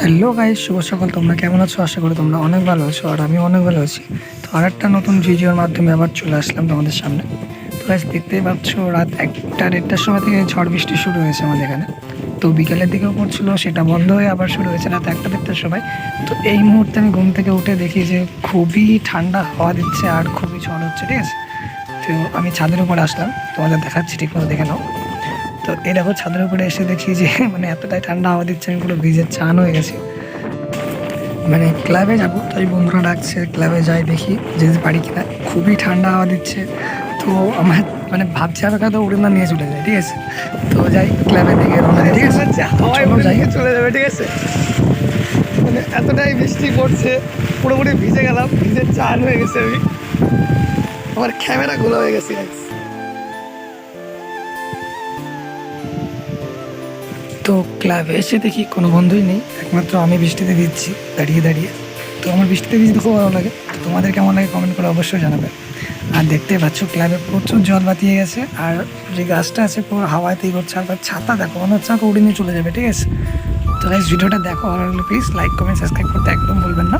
Hello guys, শুভ সকাল। তোমরা কেমন আছো? আশা করি তোমরা অনেক ভালো আছো, আর আমি অনেক ভালো আছি। তো আরেকটা নতুন ভিডিওর মাধ্যমে আবার চলে আসলাম তোমাদের সামনে। তো গাইস, দেখতেই পাচ্ছ রাত 1টা 1:30টার সময় থেকে ঝড় বৃষ্টি শুরু হয়েছে আমাদের এখানে। তো বিকেলের দিকেও পড়ছিল, সেটা বন্ধ হয়ে আবার শুরু হয়েছে রাত 1টা 1:30টার সময়। তো এই মুহূর্তে আমি ঘুম থেকে উঠে দেখি যে খুবই ঠান্ডা হাওয়া দিচ্ছে আর খুবই ঝড় হচ্ছে, ঠিক আছে। তো আমি ছাদের উপরে আসলাম, তোমাদের দেখাচ্ছি, ঠিক মতো দেখে নাও। তো এই দেখো, ছাদের উপরে এসে দেখি যে মানে এতটাই ঠান্ডা হাওয়া দিচ্ছে, আমি পুরো ভিজে চান হয়ে গেছি। মানে ক্লাবে যাবো, তাই বন্ধুরা ডাকছে, ক্লাবে যাই, দেখি যেতে পারি কিনা। খুবই ঠান্ডা হাওয়া দিচ্ছে। তো আমার মানে ভাবছি আমি তো উড়ে না নিয়ে চলে যাই, ঠিক আছে। তো যাই ক্লাবের দিকে রওনা দিই, ঠিক আছে। হাওয়ায় চলো উড়ে যাই। নিয়ে চলে যাবে, ঠিক আছে। মানে এতটাই বৃষ্টি পড়ছে, পুরোপুরি ভিজে গেলাম, ভিজে চান হয়ে গেছে আমি। আমার ক্যামেরা গুলো হয়ে গেছে guys। তো ক্লাবে এসে দেখি কোনো বন্ধুই নেই, একমাত্র আমি বৃষ্টিতে ভিজছি দাঁড়িয়ে দাঁড়িয়ে। তো আমার বৃষ্টিতে ভিজতে খুব ভালো লাগে। তো তোমাদের কেমন লাগে কমেন্ট করে অবশ্যই জানাবে। আর দেখতেই পাচ্ছ ক্লাবে প্রচুর জল বাতিয়ে গেছে, আর যে গাছটা আছে পুরো হাওয়াতেই করছে। আর তার ছাতা দেখো, মনে হচ্ছে আমাকে উড়ে নিয়ে চলে যাবে, ঠিক আছে। তো গাইস, ভিডিওটা দেখো, ভালো লাগলে প্লিজ লাইক কমেন্ট সাবস্ক্রাইব করতে একদম ভুলবেন না।